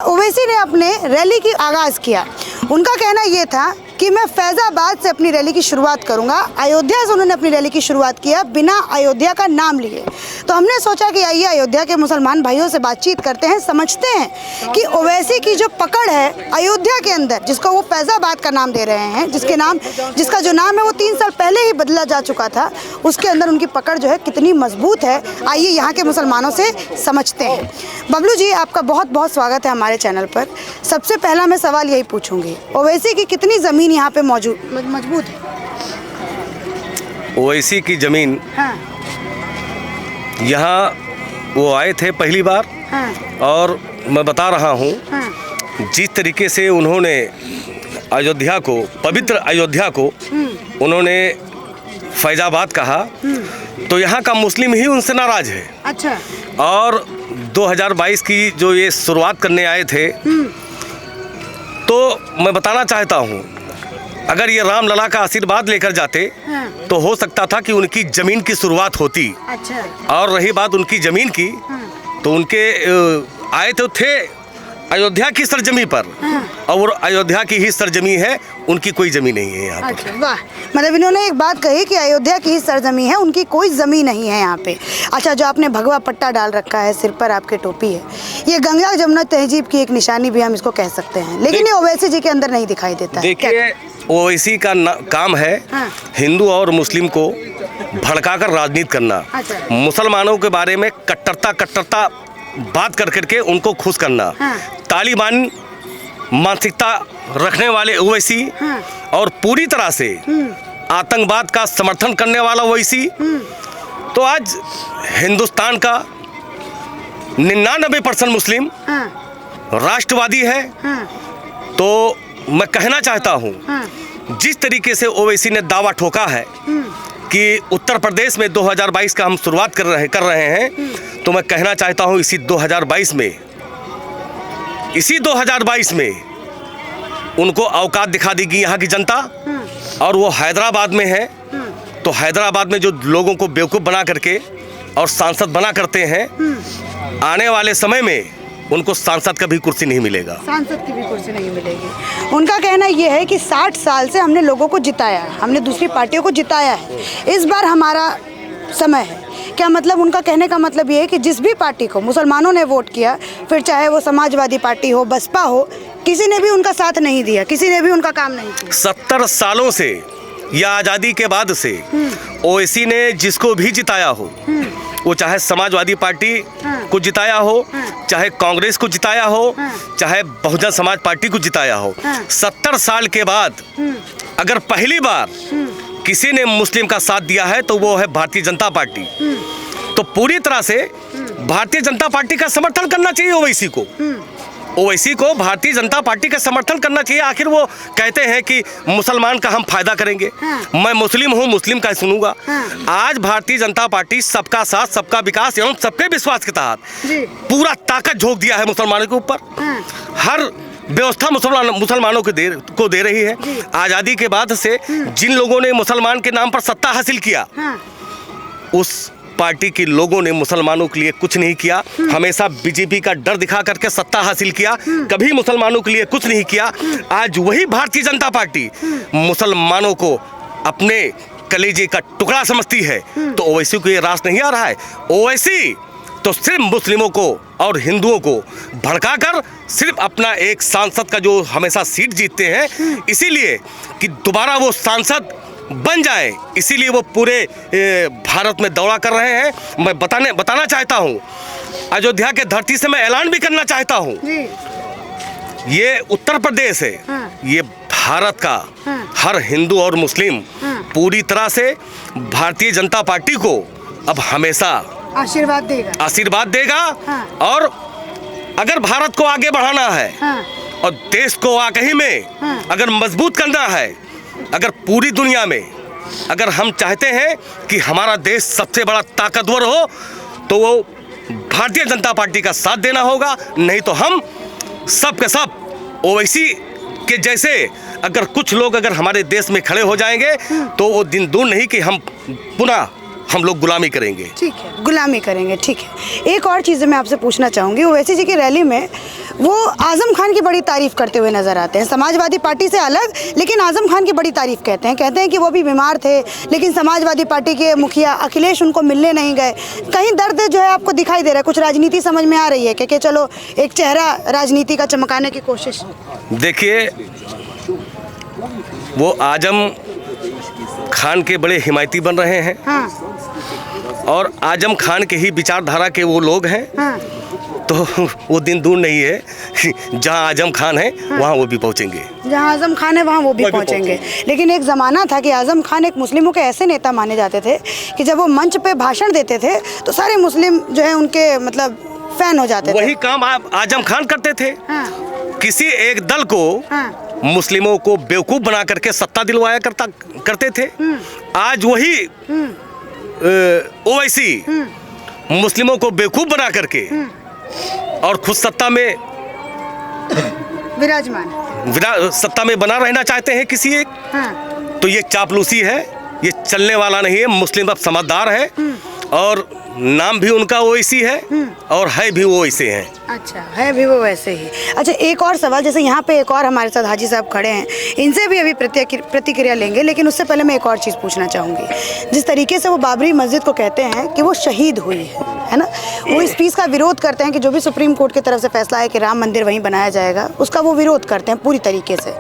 ओवैसी ने अपने रैली की आगाज़ किया। उनका कहना यह था कि मैं फैज़ाबाद से अपनी रैली की शुरुआत करूंगा। अयोध्या से उन्होंने अपनी रैली की शुरुआत किया बिना अयोध्या का नाम लिए। तो हमने सोचा कि आइए अयोध्या के मुसलमान भाइयों से बातचीत करते हैं, समझते हैं कि ओवैसी की जो पकड़ है अयोध्या के अंदर, जिसको वो फैज़ाबाद का नाम दे रहे हैं, जिसका जो नाम है वो 3 साल पहले ही बदला जा चुका था, उसके अंदर उनकी पकड़ जो है कितनी मजबूत है। आइए यहाँ के मुसलमानों से समझते हैं। बबलू जी, आपका बहुत बहुत स्वागत है हमारे चैनल पर। सबसे पहला मैं सवाल यही पूछूंगी, ओवैसी की कितनी ज़मीन यहाँ पे मजबूत है? ओवैसी की ज़मीन, हाँ। यहाँ वो आए थे पहली बार। हाँ। और मैं बता रहा हूँ, हाँ। जिस तरीके से उन्होंने अयोध्या को, पवित्र अयोध्या को उन्होंने फैज़ाबाद कहा, तो यहाँ का मुस्लिम ही उनसे नाराज़ है। अच्छा। और 2022 की जो ये शुरुआत करने आए थे, तो मैं बताना चाहता हूँ, अगर ये रामलला का आशीर्वाद लेकर जाते, हाँ। तो हो सकता था कि उनकी ज़मीन की शुरुआत होती। अच्छा। और रही बात उनकी ज़मीन की, हाँ। तो उनके आए तो थे अयोध्या की सरजमी पर। हाँ। और अयोध्या की ही सरजमी है, उनकी कोई ज़मीन नहीं है यहाँ पर। अच्छा, वाह। मतलब इन्होंने एक बात कही कि अयोध्या की ही सरजमी है, उनकी कोई ज़मीन नहीं है यहाँ पे। अच्छा, जो आपने भगवा पट्टा डाल रखा है, सिर पर आपके टोपी है, ये गंगा जमुना तहजीब की एक निशानी भी हम इसको कह सकते हैं, लेकिन ये ओवैसी जी के अंदर नहीं दिखाई देता है। देखिए, ओवैसी का काम है हाँ। हिंदू और मुस्लिम को भड़काकर राजनीति करना। अच्छा। मुसलमानों के बारे में कट्टरता बात कर करके उनको खुश करना। हाँ। तालिबान मानसिकता रखने वाले ओवैसी, हाँ। और पूरी तरह से आतंकवाद का समर्थन करने वाला ओवैसी, तो आज हिंदुस्तान का 99% मुस्लिम हाँ। राष्ट्रवादी है। हाँ। तो मैं कहना चाहता हूँ, हाँ। जिस तरीके से ओवैसी ने दावा ठोका है कि उत्तर प्रदेश में 2022 का हम शुरुआत कर रहे हैं, तो मैं कहना चाहता हूँ इसी 2022 में उनको औकात दिखा देगी यहाँ की जनता। और वो हैदराबाद में है, तो हैदराबाद में जो लोगों को बेवकूफ़ बना करके और सांसद बना करते हैं, आने वाले समय में उनको सांसद का भी कुर्सी नहीं मिलेगा। सांसद की भी कुर्सी नहीं मिलेगी। उनका कहना यह है कि 60 साल से हमने लोगों को जिताया है, हमने दूसरी पार्टियों को जिताया है, इस बार हमारा समय है। क्या मतलब? उनका कहने का मतलब ये है कि जिस भी पार्टी को मुसलमानों ने वोट किया, फिर चाहे वो समाजवादी पार्टी हो, बसपा हो, किसी ने भी उनका साथ नहीं दिया, किसी ने भी उनका काम नहीं किया। 70 सालों से या आज़ादी के बाद से ओवैसी ने जिसको भी जिताया हो, वो चाहे समाजवादी पार्टी को जिताया हो, चाहे कांग्रेस को जिताया हो, चाहे बहुजन समाज पार्टी को जिताया हो, 70 साल के बाद अगर पहली बार किसी ने मुस्लिम का साथ दिया है, तो वो है भारतीय जनता पार्टी। तो पूरी तरह से भारतीय जनता पार्टी का समर्थन करना चाहिए ओवैसी को। ओवैसी को भारतीय जनता पार्टी का समर्थन करना चाहिए। आखिर वो कहते हैं कि मुसलमान का हम फायदा करेंगे। मैं मुस्लिम हूँ, मुस्लिम का सुनूंगा। आज भारतीय जनता पार्टी सबका साथ, सबका विकास एवं सबके विश्वास के तहत पूरा ताकत झोंक दिया है मुसलमानों के ऊपर। हर व्यवस्था मुसलमानों को दे रही है। आज़ादी के बाद से जिन लोगों ने मुसलमान के नाम पर सत्ता हासिल किया, उस पार्टी के लोगों ने मुसलमानों के लिए कुछ नहीं किया। हमेशा बीजेपी का डर दिखा करके सत्ता हासिल किया, कभी मुसलमानों के लिए कुछ नहीं किया। आज वही भारतीय जनता पार्टी मुसलमानों को अपने कलेजे का टुकड़ा समझती है। तो ओवैसी को ये रास नहीं आ रहा है। ओवैसी तो सिर्फ मुस्लिमों को और हिंदुओं को भड़काकर सिर्फ अपना एक सांसद का जो हमेशा सीट जीतते हैं, इसीलिए कि दोबारा वो सांसद बन जाए, इसीलिए वो पूरे भारत में दौरा कर रहे हैं। मैं बताना चाहता हूँ, अयोध्या के धरती से मैं ऐलान भी करना चाहता हूँ, ये उत्तर प्रदेश है, ये भारत का हर हिंदू और मुस्लिम पूरी तरह से भारतीय जनता पार्टी को अब हमेशा आशीर्वाद देगा। और अगर भारत को आगे बढ़ाना है और देश को वाकई में अगर मजबूत करना है, अगर पूरी दुनिया में अगर हम चाहते हैं कि हमारा देश सबसे बड़ा ताकतवर हो, तो वो भारतीय जनता पार्टी का साथ देना होगा। नहीं तो हम सब के सब ओवैसी के जैसे अगर कुछ लोग अगर हमारे देश में खड़े हो जाएंगे, तो वो दिन दूर नहीं कि हम पुनः हम लोग गुलामी करेंगे। ठीक है, गुलामी करेंगे, ठीक है। एक और चीज़ मैं आपसे पूछना चाहूँगी, ओवैसी जी की रैली में वो आज़म खान की बड़ी तारीफ़ करते हुए नज़र आते हैं, समाजवादी पार्टी से अलग, लेकिन आज़म खान की बड़ी तारीफ़ कहते हैं कि वो भी बीमार थे, लेकिन समाजवादी पार्टी के मुखिया अखिलेश उनको मिलने नहीं गए। कहीं दर्द जो है आपको दिखाई दे रहा है, कुछ राजनीति समझ में आ रही है कि चलो एक चेहरा राजनीति का चमकाने की कोशिश? देखिए, वो आज़म खान के बड़े हिमायती बन रहे हैं। हाँ। और आज़म खान के ही विचारधारा के वो लोग हैं। हाँ। तो वो दिन दूर नहीं है जहाँ आज़म खान है वहाँ वो भी पहुँचेंगे, जहाँ आज़म खान है वहाँ वो भी पहुँचेंगे। लेकिन एक ज़माना था कि आज़म खान एक मुस्लिमों के ऐसे नेता माने जाते थे कि जब वो मंच पे भाषण देते थे तो सारे मुस्लिम जो है उनके मतलब फैन हो जाते थे। वही काम आप आज़म खान करते थे। हाँ। किसी एक दल को मुस्लिमों को बेवकूफ़ बना करके सत्ता दिलवाया करते थे। आज वही ओवैसी मुस्लिमों को बेवकूफ़ बना करके और खुद सत्ता में विराजमान सत्ता में बना रहना चाहते हैं किसी एक। हाँ। तो ये चापलूसी है, ये चलने वाला नहीं है। मुस्लिम अब समझदार है और नाम भी उनका ओवैसी है और है भी वो वैसे हैं। अच्छा, है भी वो वैसे ही। अच्छा, एक और सवाल, जैसे यहाँ पे एक और हमारे साथ हाजी साहब खड़े हैं, इनसे भी अभी प्रतिक्रिया लेंगे, लेकिन उससे पहले मैं एक और चीज़ पूछना चाहूँगी। जिस तरीके से वो बाबरी मस्जिद को कहते हैं कि वो शहीद हुई है ना, वो इस चीज़ का विरोध करते हैं कि जो भी सुप्रीम कोर्ट की तरफ से फैसला है कि राम मंदिर वहीं बनाया जाएगा, उसका वो विरोध करते हैं पूरी तरीके से।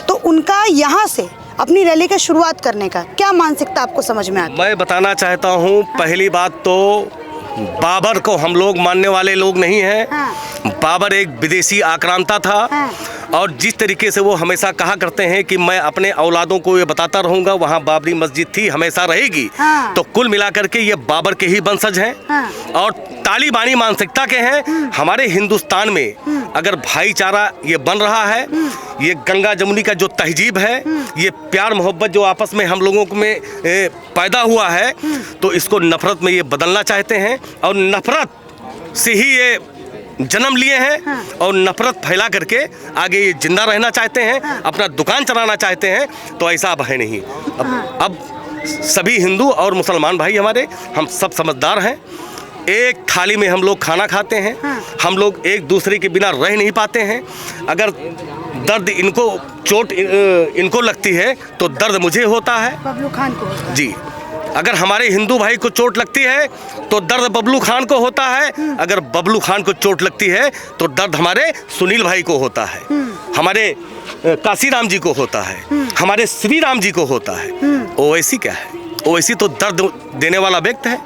तो उनका यहाँ से अपनी रैली की शुरुआत करने का क्या मानसिकता आपको समझ में आती है? मैं बताना चाहता हूँ, पहली बात तो बाबर को हम लोग मानने वाले लोग नहीं हैं। हाँ। बाबर एक विदेशी आक्रांता था। हाँ। और जिस तरीके से वो हमेशा कहा करते हैं कि मैं अपने औलादों को ये बताता रहूँगा वहाँ बाबरी मस्जिद थी, हमेशा रहेगी। हाँ। तो कुल मिलाकर के ये बाबर के ही वंशज हैं। हाँ। और तालिबानी मानसिकता के हैं। हमारे हिंदुस्तान में अगर भाईचारा ये बन रहा है, ये गंगा जमुनी का जो तहजीब है, ये प्यार मोहब्बत जो आपस में हम लोगों में पैदा हुआ है, तो इसको नफरत में ये बदलना चाहते हैं और नफरत से ही ये जन्म लिए हैं। हाँ। और नफरत फैला करके आगे ये जिंदा रहना चाहते हैं। हाँ। अपना दुकान चलाना चाहते हैं। तो ऐसा अब है नहीं। अब सभी हिंदू और मुसलमान भाई हमारे, हम सब समझदार हैं। एक थाली में हम लोग खाना खाते हैं। हाँ। हम लोग एक दूसरे के बिना रह नहीं पाते हैं। अगर दर्द इनको चोट इनको लगती है तो दर्द मुझे होता है। बबलू खान को होता है। जी, अगर हमारे हिंदू भाई को चोट लगती है तो दर्द बबलू खान को होता है। अगर बबलू खान को चोट लगती है तो दर्द हमारे सुनील भाई को होता है, हमारे काशीराम जी को होता है, हमारे श्री राम जी को होता है। ओवैसी क्या है? ओवैसी तो दर्द देने वाला व्यक्ति है।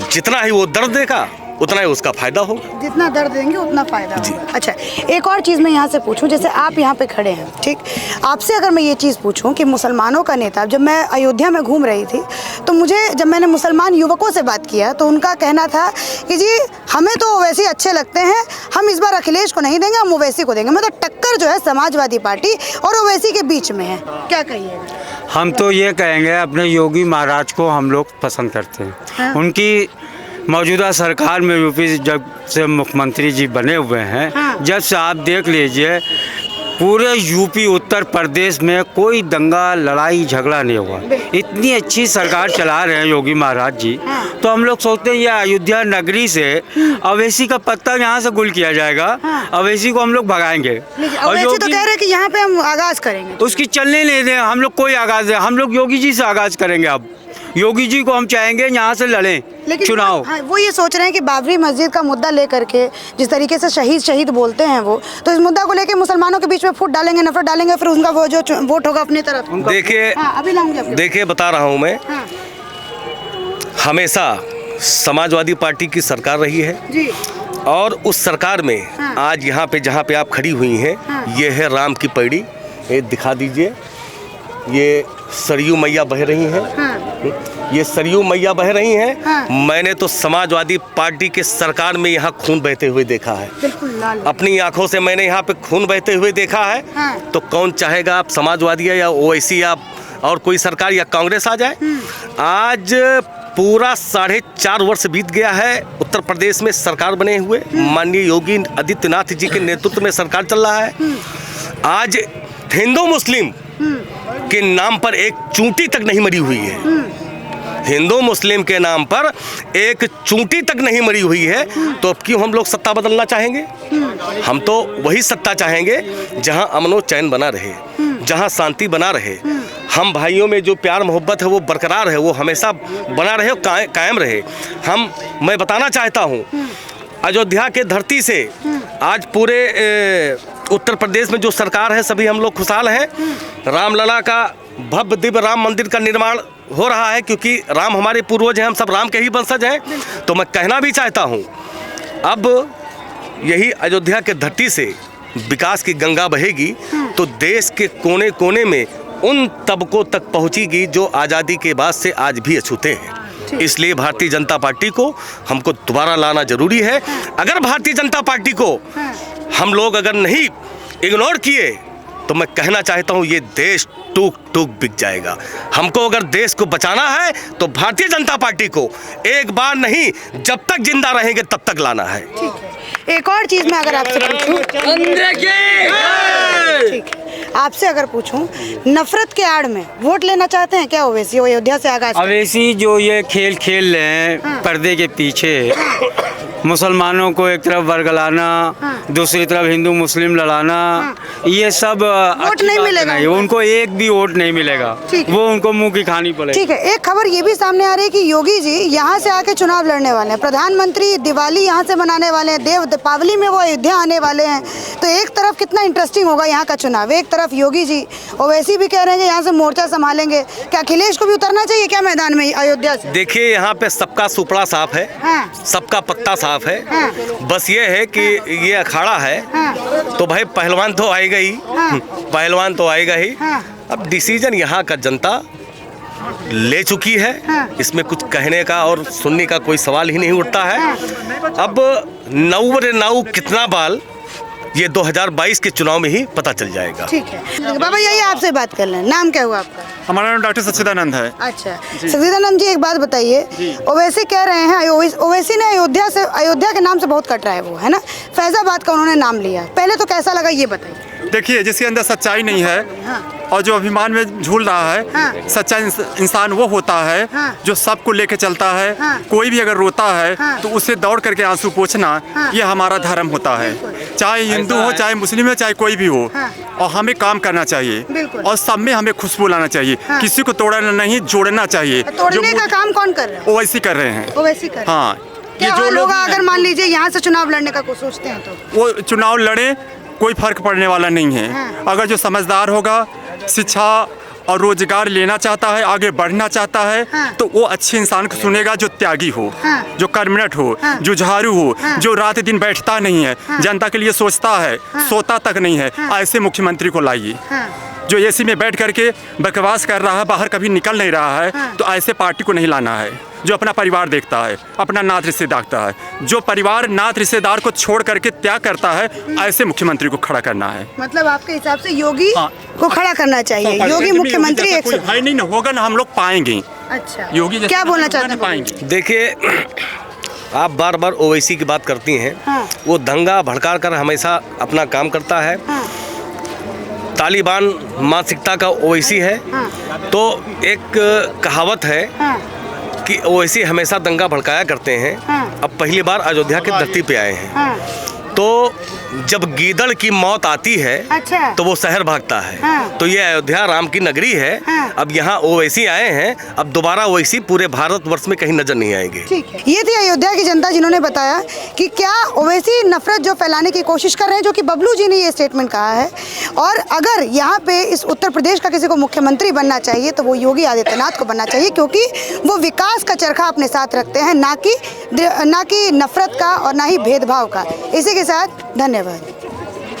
जितना ही वो दर्द देगा उतना ही उसका फायदा होगा। जितना दर्द देंगे उतना फायदा होगा। अच्छा, एक और चीज़ मैं यहाँ से पूछूं, जैसे आप यहाँ पे खड़े हैं, ठीक, आपसे अगर मैं ये चीज़ पूछूं कि मुसलमानों का नेता, जब मैं अयोध्या में घूम रही थी तो मुझे, जब मैंने मुसलमान युवकों से बात किया तो उनका कहना था कि जी हमें तो ओवैसी अच्छे लगते हैं, हम इस बार अखिलेश को नहीं देंगे, हम ओवैसी को देंगे। मतलब टक्कर जो है समाजवादी पार्टी और ओवैसी के बीच में है, क्या कहिएगा? हम तो ये कहेंगे, अपने योगी महाराज को हम लोग पसंद करते हैं। हाँ। उनकी मौजूदा सरकार में यूपी जब से मुख्यमंत्री जी बने हुए हैं, हाँ। जब से आप देख लीजिए पूरे यूपी उत्तर प्रदेश में कोई दंगा लड़ाई झगड़ा नहीं हुआ। इतनी अच्छी सरकार चला रहे हैं योगी महाराज जी। हाँ। तो हम लोग सोचते हैं ये अयोध्या नगरी से अवैसी का पत्ता यहाँ से गुल किया जाएगा। हाँ। अवैसी को हम लोग भगाएंगे। ओवैसी तो कह रहे हैं कि यहाँ पे हम आगाज करेंगे। उसकी चलने नहीं दें, हम लोग कोई आगाज है, हम लोग योगी जी से आगाज करेंगे। अब योगी जी को हम चाहेंगे यहाँ से लड़ें चुनाव। हाँ, वो ये सोच रहे हैं कि बाबरी मस्जिद का मुद्दा लेकर के जिस तरीके से शहीद बोलते हैं वो, तो इस मुद्दा को लेकर मुसलमानों के बीच में फूट डालेंगे, नफरत डालेंगे, फिर उनका वो जो वोट होगा अपनी तरफ। देखिए, हाँ, अभी लाऊंगी। देखिए बता रहा हूँ मैं, हाँ। हमेशा समाजवादी पार्टी की सरकार रही है जी। और उस सरकार में हाँ। आज यहाँ पे जहाँ पे आप खड़ी हुई हैं, हाँ। ये है राम की पैड़ी। ये दिखा दीजिए, ये सरयू मैया बह रही हैं। हाँ। ये सरयू मैया बह रही हैं। हाँ। मैंने तो समाजवादी पार्टी के सरकार में यहाँ खून बहते हुए देखा है। बिल्कुल लाल। अपनी आंखों से मैंने यहाँ पे खून बहते हुए देखा है। हाँ। तो कौन चाहेगा आप समाजवादी या ओवैसी या और कोई सरकार या कांग्रेस आ जाए? आज पूरा 4.5 वर्ष बीत गया है उत्तर प्रदेश में सरकार बने हुए। माननीय योगी आदित्यनाथ जी के नेतृत्व में सरकार चल रहा है। आज हिंदू मुस्लिम के नाम पर एक चूंटी तक नहीं मरी हुई है। हिंदू मुस्लिम के नाम पर एक चूंटी तक नहीं मरी हुई है, तो अब क्यों हम लोग सत्ता बदलना चाहेंगे? हम तो वही सत्ता चाहेंगे जहां अमन और चैन बना रहे, जहां शांति बना रहे, हम भाइयों में जो प्यार मोहब्बत है वो बरकरार है, वो हमेशा बना रहे, कायम रहे। मैं बताना चाहता हूँ, अयोध्या के धरती से आज पूरे उत्तर प्रदेश में जो सरकार है सभी हम लोग खुशहाल हैं। रामलला का भव्य दिव्य राम मंदिर का निर्माण हो रहा है, क्योंकि राम हमारे पूर्वज हैं, हम सब राम के ही वंशज हैं। तो मैं कहना भी चाहता हूँ, अब यही अयोध्या के धरती से विकास की गंगा बहेगी तो देश के कोने कोने में उन तबकों तक पहुँचेगी जो आज़ादी के बाद से आज भी अछूते हैं। इसलिए भारतीय जनता पार्टी को हमको दोबारा लाना जरूरी है। अगर भारतीय जनता पार्टी को हम लोग अगर नहीं इग्नोर किए तो मैं कहना चाहता हूँ ये देश टूक टूक बिक जाएगा। हमको अगर देश को बचाना है तो भारतीय जनता पार्टी को एक बार नहीं, जब तक जिंदा रहेंगे तब तक लाना है। ठीक है, एक और चीज मैं अगर आपसे पूछूं, आपसे अगर पूछूं, नफरत के आड़ में वोट लेना चाहते हैं क्या ओवैसी? अयोध्या से आगाज ओवैसी जो ये खेल खेल रहे हैं पर्दे के पीछे, मुसलमानों को एक तरफ वर्गलाना, दूसरी तरफ हिंदू मुस्लिम लड़ाना, ये सब वोट नहीं मिलेगा उनको, एक भी वोट नहीं मिलेगा, वो उनको मुंह की खानी पड़ेगी। ठीक है, एक खबर ये भी सामने आ रही है कि योगी जी यहाँ से आके चुनाव लड़ने वाले हैं, प्रधानमंत्री दिवाली यहाँ से मनाने वाले हैं, देव दीपावली में वो अयोध्या आने वाले हैं। तो एक तरफ कितना इंटरेस्टिंग होगा यहाँ का चुनाव, एक तरफ योगी जी, ओवैसी भी कह रहे हैं कि यहाँ से मोर्चा संभालेंगे। क्या अखिलेश को भी उतरना चाहिए क्या मैदान में अयोध्या से? देखिए, यहाँ पे सबका सुपड़ा साफ है, सबका पत्ता साफ है। बस ये है कि ये अखाड़ा है तो भाई पहलवान तो आएगा ही, पहलवान तो आएगा ही। अब डिसीजन यहाँ का जनता ले चुकी है, इसमें कुछ कहने का और सुनने का कोई सवाल ही नहीं उठता है। अब नौ कितना बाल ये 2022 के चुनाव में ही पता चल जाएगा। ठीक है बाबा, यही आपसे बात कर लें। नाम क्या हुआ आपका? हमारा नाम डॉक्टर सच्चिदानंद है। अच्छा, सच्चिदानंद जी एक बात बताइए, ओवैसी कह रहे हैं, ओवैसी ने अयोध्या के नाम से बहुत कट रहा है वो, है ना? फैजाबाद का उन्होंने नाम लिया, पहले तो कैसा लगा ये बताइए। देखिए, जिसके अंदर सच्चाई नहीं है और जो अभिमान में झूल रहा है, सच्चा इंसान वो होता है जो सबको लेके चलता है। कोई भी अगर रोता है तो उसे दौड़ करके आंसू पोंछना, ये हमारा धर्म होता है। चाहे हिंदू हो, चाहे मुस्लिम हो, चाहे कोई भी हो, और हमें काम करना चाहिए और सब में हमें खुशबू लाना चाहिए। किसी को तोड़ना नहीं, जोड़ना चाहिए। तोड़ने का काम कौन कर रहा है? ओवैसी कर रहे हैं। ओवैसी कर रहे हैं। हाँ, ये जो लोग अगर मान लीजिए यहाँ से चुनाव लड़ने का कुछ सोचते हैं तो वो चुनाव लड़े, कोई फर्क पड़ने वाला नहीं है। अगर जो समझदार होगा, शिक्षा और रोजगार लेना चाहता है, आगे बढ़ना चाहता है, तो वो अच्छे इंसान को सुनेगा जो त्यागी हो, जो कर्मठ हो, जो जुझारू हो, जो रात दिन बैठता नहीं है, जनता के लिए सोचता है, सोता तक नहीं है। ऐसे मुख्यमंत्री को लाइए जो एसी में बैठ करके बकवास कर रहा है, बाहर कभी निकल नहीं रहा है। तो ऐसे पार्टी को नहीं लाना है जो अपना परिवार देखता है, अपना नात रिश्तेदार देखता है। जो परिवार नात रिश्तेदार को छोड़ करके त्याग करता है, ऐसे मुख्यमंत्री को खड़ा करना है। मतलब आपके हिसाब से योगी को खड़ा करना चाहिए। योगी मुख्यमंत्री है नहीं ना, होगा ना, हम लोग पाएंगे। अच्छा, योगी क्या बोलना चाहते पाएंगे? देखिए, आप बार बार ओवैसी की बात करती हैं, वो दंगा भड़का कर हमेशा अपना काम करता है। तालिबान मानसिकता का ओवैसी है। तो एक कहावत है कि ओवैसी हमेशा दंगा भड़काया करते हैं। अब पहली बार अयोध्या की धरती पे आए हैं, तो जब गीदड़ की मौत आती है तो वो शहर भागता है। तो ये अयोध्या राम की नगरी है। अब यहाँ ओवैसी आए हैं, अब दोबारा ओवैसी पूरे भारतवर्ष में कहीं नजर नहीं आएंगे। ठीक है, ये थी अयोध्या की जनता जिन्होंने बताया कि क्या ओवैसी नफरत जो फैलाने की कोशिश कर रहे हैं, जो कि बबलू जी ने ये स्टेटमेंट कहा है। और अगर यहाँ पे इस उत्तर प्रदेश का किसी को मुख्यमंत्री बनना चाहिए तो वो योगी आदित्यनाथ को बनना चाहिए, क्योंकि वो विकास का चरखा अपने साथ रखते हैं, ना कि नफरत का और ना ही भेदभाव का। इसी के साथ धन्यवाद।